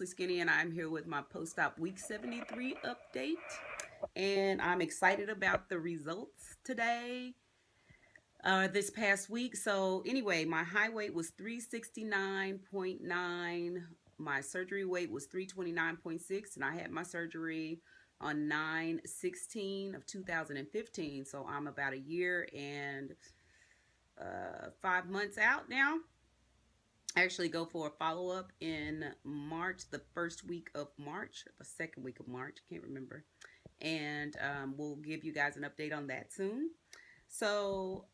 Voluptuously Skinny, and I'm here with my post-op week 73 update. And I'm excited about the results today, this past week. So, anyway, my high weight was 369.9. My surgery weight was 329.6, and I had my surgery on 9/16 of 2015. So, I'm about a year and 5 months out now. Actually go for a follow up in March, the first week of March, the second week of March, can't remember. And we'll give you guys an update on that soon. So,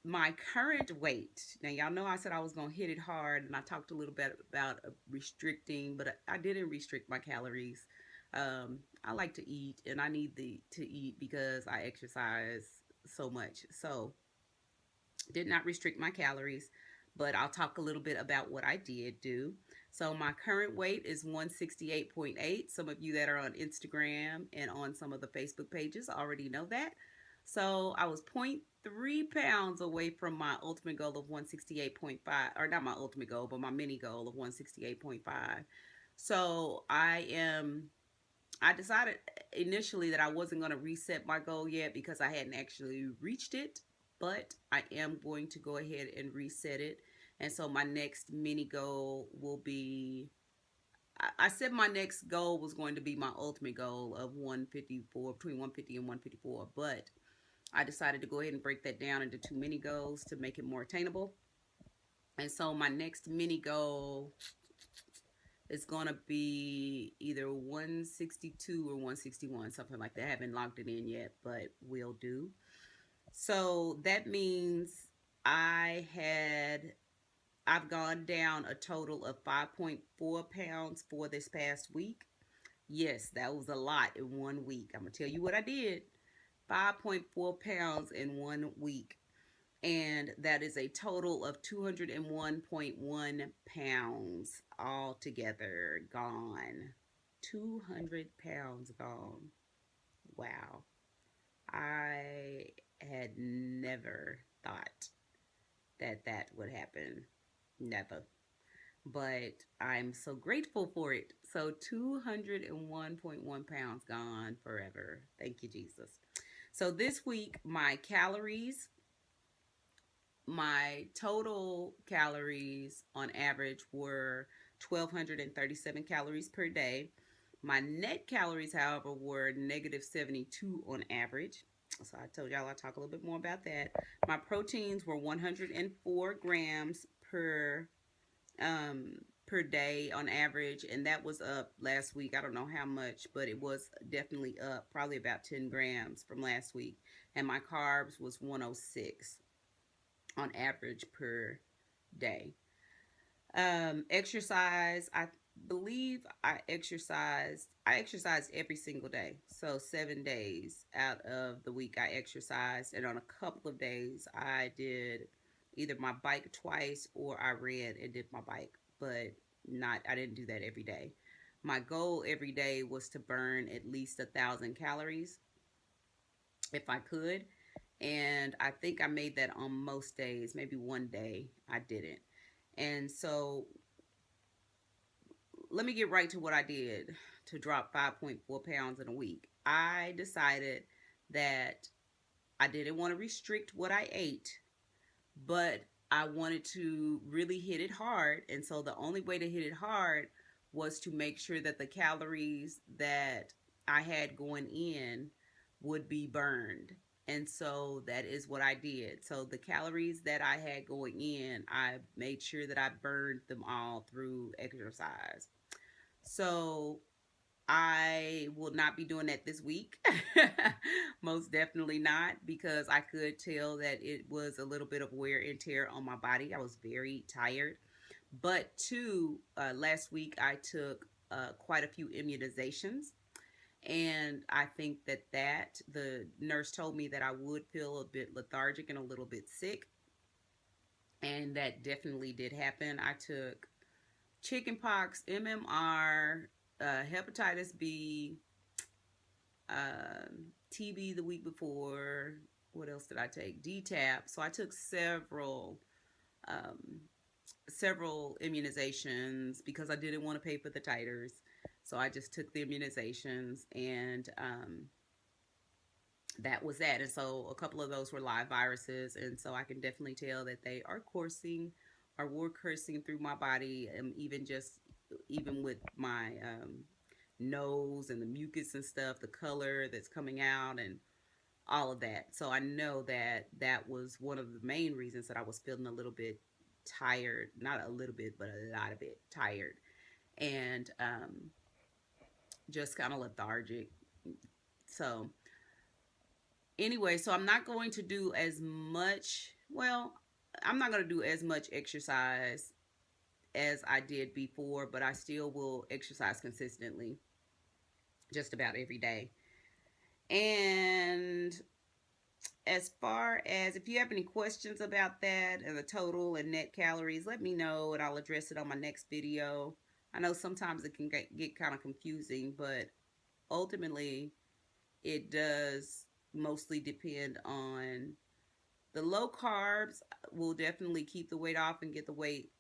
my current weight, now y'all know I said I was going to hit it hard, and I talked a little bit about restricting, but I didn't restrict my calories. I like to eat, and I need to eat because I exercise so much. So, did not restrict my calories, but I'll talk a little bit about what I did do. So my current weight is 168.8. Some of you that are on Instagram and on some of the Facebook pages already know that. So I was zero point 0.3 pounds away from my ultimate goal of 168.5, or not my ultimate goal, but my mini goal of 168.5. So I decided initially that I wasn't going to reset my goal yet because I hadn't actually reached it, but I am going to go ahead and reset it. And so my next mini goal will be, I said my next goal was going to be my ultimate goal of 154, between 150 and 154, but I decided to go ahead and break that down into two mini goals to make it more attainable. And so my next mini goal is going to be either 162 or 161, something like that. I haven't logged it in yet, but will do. So that means I've gone down a total of 5.4 pounds for this past week. Yes, that was a lot in 1 week. I'm going to tell you what I did. 5.4 pounds in 1 week. And that is a total of 201.1 pounds altogether gone. 200 pounds gone. Wow. I had never thought that that would happen. Never. But I'm so grateful for it. So 201.1 pounds gone forever. Thank you, Jesus. So this week, my total calories on average were 1,237 calories per day. My net calories, however, were negative 72 on average. So I told y'all I'll talk a little bit more about that. My proteins were 104 grams per day on average, and that was up last week. I don't know how much, but it was definitely up, probably about 10 grams from last week. And my carbs was 106 on average per day. Exercise, I believe I exercised every single day. So 7 days out of the week I exercised, and on a couple of days I did either my bike twice or I ran and did my bike, but I didn't do that every day. My goal every day was to burn at least 1,000 calories if I could. And I think I made that on most days. Maybe one day I didn't. And so let me get right to what I did to drop 5.4 pounds in a week. I decided that I didn't want to restrict what I ate, but I wanted to really hit it hard. And so the only way to hit it hard was to make sure that the calories that I had going in would be burned. And so that is what I did. So the calories that I had going in, I made sure that I burned them all through exercise. So I will not be doing that this week. Most definitely not, because I could tell that it was a little bit of wear and tear on my body. I was very tired. But last week I took quite a few immunizations. And I think that the nurse told me that I would feel a bit lethargic and a little bit sick. And that definitely did happen. I took chickenpox, MMR, hepatitis B, TB the week before. What else did I take? DTaP. So I took several immunizations because I didn't want to pay for the titers. So I just took the immunizations, and that was that. And so a couple of those were live viruses, and so I can definitely tell that they are coursing or were coursing through my body, and even with my nose and the mucus and stuff, the color that's coming out, and all of that. So I know that that was one of the main reasons that I was feeling a little bit tired, not a little bit, but a lot of it tired, and just kind of lethargic. So anyway, so I'm not going to do as much. Well, I'm not going to do as much exercise as I did before, but I still will exercise consistently just about every day. And as far as if you have any questions about that and the total and net calories, let me know and I'll address it on my next video. I know sometimes it can get kind of confusing, but ultimately it does mostly depend on the low carbs will definitely keep the weight off and get the weight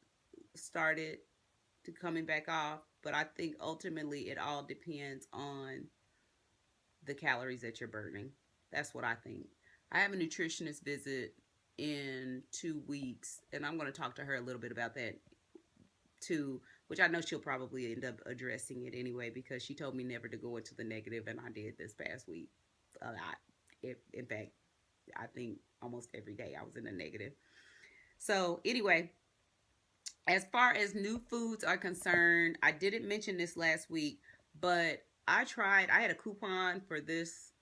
started to coming back off. But I think ultimately it all depends on the calories that you're burning. That's what I think. I have a nutritionist visit in 2 weeks, and I'm going to talk to her a little bit about that too, which I know she'll probably end up addressing it anyway because she told me never to go into the negative, and I did this past week a lot. In fact, I think almost every day I was in the negative. So anyway, as far as new foods are concerned, I didn't mention this last week, but I had a coupon for this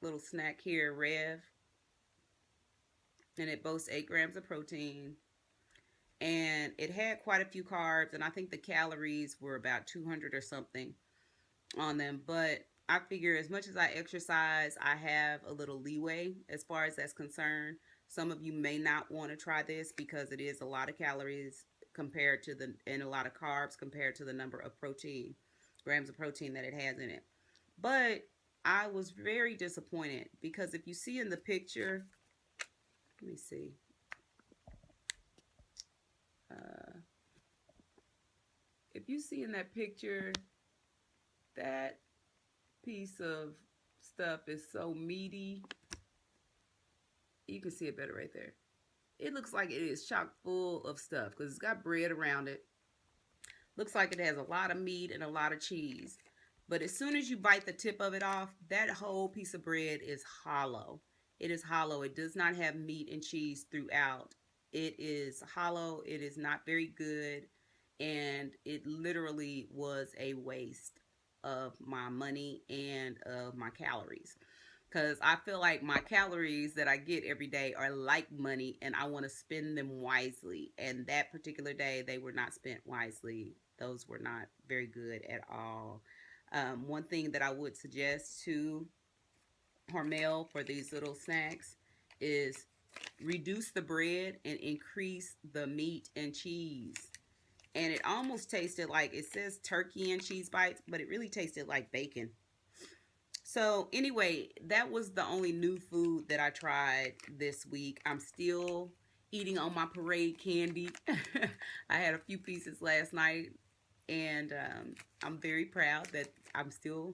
little snack here, Rev, and it boasts 8 grams of protein, and it had quite a few carbs, and I think the calories were about 200 or something on them. But I figure as much as I exercise, I have a little leeway as far as that's concerned. Some of you may not want to try this because it is a lot of calories compared to and a lot of carbs compared to the number of grams of protein that it has in it. But I was very disappointed because if you see in the picture, let me see. If you see in that picture, that piece of stuff is so meaty. You can see it better right there. It looks like it is chock full of stuff because it's got bread around it. Looks like it has a lot of meat and a lot of cheese. But as soon as you bite the tip of it off, that whole piece of bread is hollow. It is hollow. It does not have meat and cheese throughout. It is hollow. It is not very good. And it literally was a waste of my money and of my calories. Because I feel like my calories that I get every day are like money and I want to spend them wisely. And that particular day, they were not spent wisely. Those were not very good at all. One thing that I would suggest to Hormel for these little snacks is reduce the bread and increase the meat and cheese. And it almost tasted like, it says turkey and cheese bites, but it really tasted like bacon. So anyway, that was the only new food that I tried this week. I'm still eating on my parade candy. I had a few pieces last night, and I'm very proud that I'm still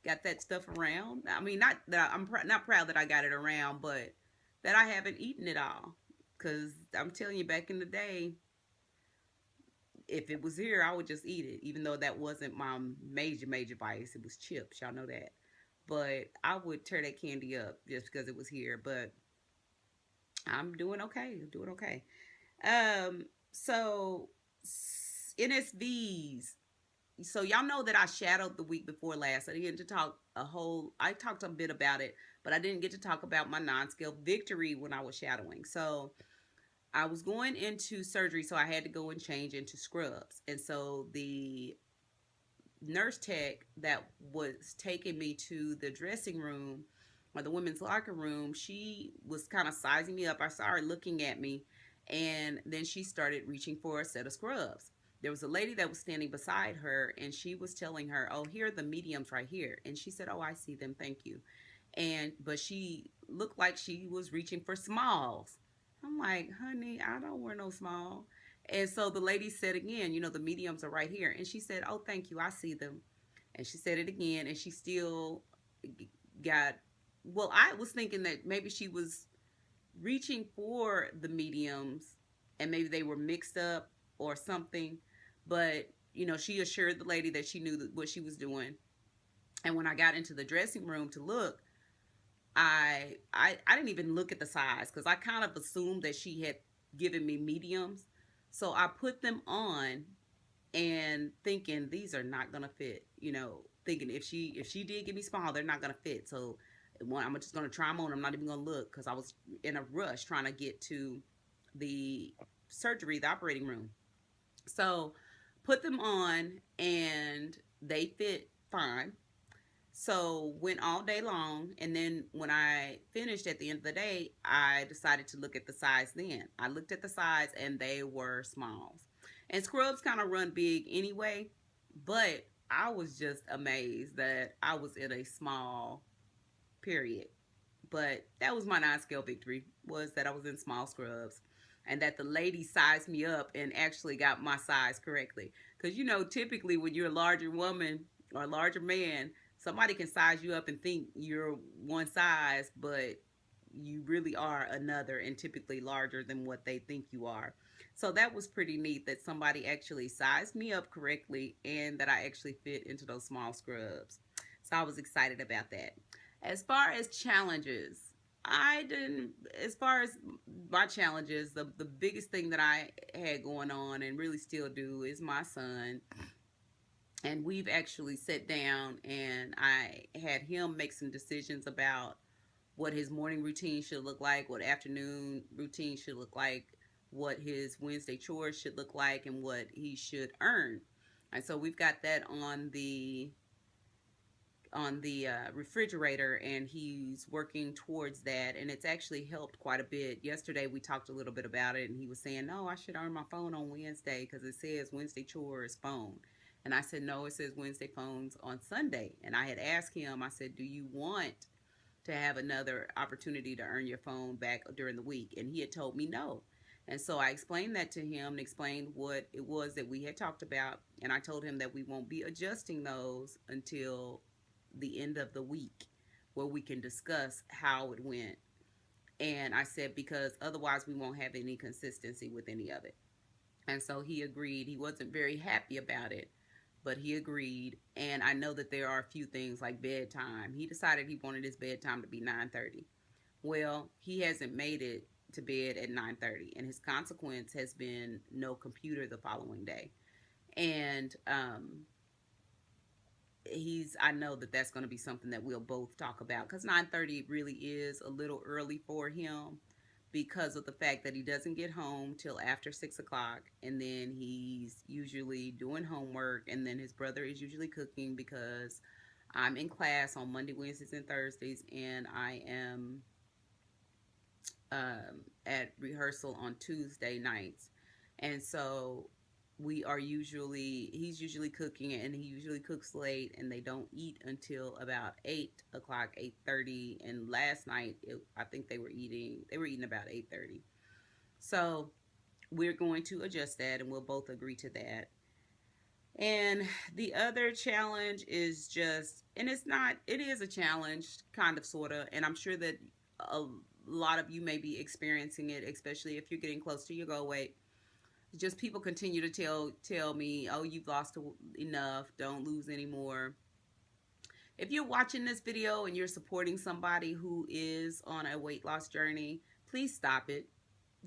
got that stuff around. I mean, not that I'm not proud that I got it around, but that I haven't eaten it all. Because I'm telling you, back in the day, if it was here, I would just eat it. Even though that wasn't my major vice. It was chips. Y'all know that. But I would tear that candy up just because it was here. But I'm doing okay. I'm doing okay. So NSVs. So y'all know that I shadowed the week before last. I didn't get to talk I talked a bit about it, but I didn't get to talk about my non-scale victory when I was shadowing. So I was going into surgery, so I had to go and change into scrubs. And so the nurse tech that was taking me to the dressing room or the women's locker room, she was kind of sizing me up. I saw her looking at me, and then she started reaching for a set of scrubs. There was a lady that was standing beside her, and she was telling her, oh, here are the mediums right here. And she said, oh, I see them, thank you. But she looked like she was reaching for smalls. I'm like, honey, I don't wear no small. And so the lady said again, the mediums are right here. And she said, oh, thank you. I see them. And she said it again. And she still got, well, I was thinking that maybe she was reaching for the mediums and maybe they were mixed up or something. But, she assured the lady that she knew what she was doing. And when I got into the dressing room to look, I didn't even look at the size because I kind of assumed that she had given me mediums. So I put them on and thinking these are not gonna fit. Thinking if she did give me small, they're not gonna fit. So I'm just gonna try them on. I'm not even gonna look because I was in a rush trying to get to the surgery, the operating room. So put them on and they fit fine. So went all day long, and then when I finished at the end of the day, I decided to look at the size. Then I looked at the size, and they were smalls. And scrubs kind of run big anyway, but I was just amazed that I was in a small. Period. But that was my 9 scale victory, was that I was in small scrubs, and that the lady sized me up and actually got my size correctly. Because typically when you're a larger woman or a larger man, somebody can size you up and think you're one size, but you really are another and typically larger than what they think you are. So that was pretty neat that somebody actually sized me up correctly and that I actually fit into those small scrubs. So I was excited about that. As far as challenges, I didn't, as far as my challenges, the biggest thing that I had going on and really still do is my son. And we've actually sat down and I had him make some decisions about what his morning routine should look like, what afternoon routine should look like, what his Wednesday chores should look like, and what he should earn. And so we've got that on the refrigerator, and he's working towards that, and it's actually helped quite a bit. Yesterday we talked a little bit about it, and he was saying, no, I should earn my phone on Wednesday because it says Wednesday chores phone. And I said, no, it says Wednesday phones on Sunday. And I had asked him, I said, do you want to have another opportunity to earn your phone back during the week? And he had told me no. And so I explained that to him and explained what it was that we had talked about. And I told him that we won't be adjusting those until the end of the week, where we can discuss how it went. And I said, because otherwise we won't have any consistency with any of it. And so he agreed. He wasn't very happy about it, but he agreed. And I know that there are a few things like bedtime. He decided he wanted his bedtime to be 9:30. Well, he hasn't made it to bed at 9:30, and his consequence has been no computer the following day. And I know that that's going to be something that we'll both talk about, because 9:30 really is a little early for him because of the fact that he doesn't get home till after 6 o'clock, and then he's usually doing homework, and then his brother is usually cooking because I'm in class on Monday, Wednesdays, and Thursdays, and I am at rehearsal on Tuesday nights. And so he's usually cooking, and he usually cooks late, and they don't eat until about 8 o'clock, 8:30. And last night, I think they were eating about 8:30. So we're going to adjust that, and we'll both agree to that. And the other challenge is just, and it is a challenge, kind of, sort of, and I'm sure that a lot of you may be experiencing it, especially if you're getting close to your goal weight. Just people continue to tell me, oh, you've lost enough, don't lose anymore. If you're watching this video and you're supporting somebody who is on a weight loss journey, please stop it.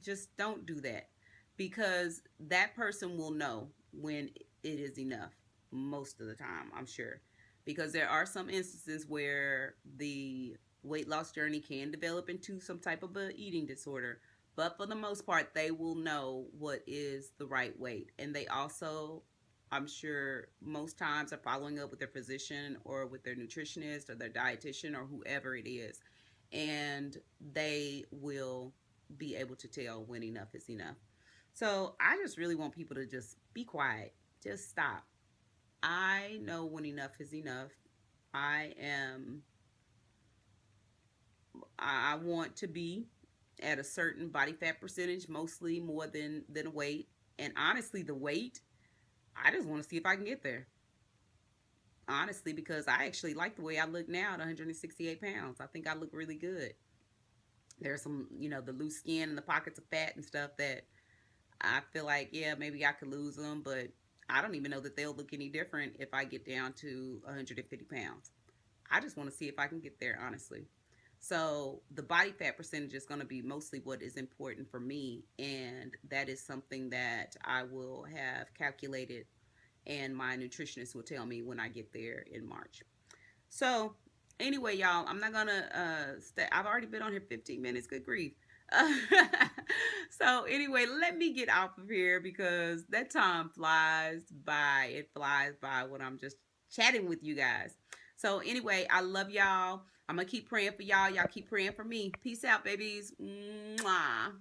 Just don't do that, because that person will know when it is enough most of the time, I'm sure. Because there are some instances where the weight loss journey can develop into some type of a eating disorder. But for the most part, they will know what is the right weight. And they also, I'm sure, most times are following up with their physician or with their nutritionist or their dietitian or whoever it is. And they will be able to tell when enough is enough. So I just really want people to just be quiet. Just stop. I know when enough is enough. I want to be at a certain body fat percentage, mostly more than weight. And honestly, the weight, I just want to see if I can get there. Honestly, because I actually like the way I look now at 168 pounds. I think I look really good. There's some, the loose skin and the pockets of fat and stuff that I feel like, yeah, maybe I could lose them, but I don't even know that they'll look any different if I get down to 150 pounds. I just want to see if I can get there, honestly. So the body fat percentage is going to be mostly what is important for me, and that is something that I will have calculated, and my nutritionist will tell me when I get there in March. So anyway, y'all, I'm not gonna stay. I've already been on here 15 minutes. Good grief. So anyway, let me get off of here because that time flies by. It flies by when I'm just chatting with you guys. So anyway, I love y'all. I'm gonna keep praying for y'all. Y'all keep praying for me. Peace out, babies. Mwah.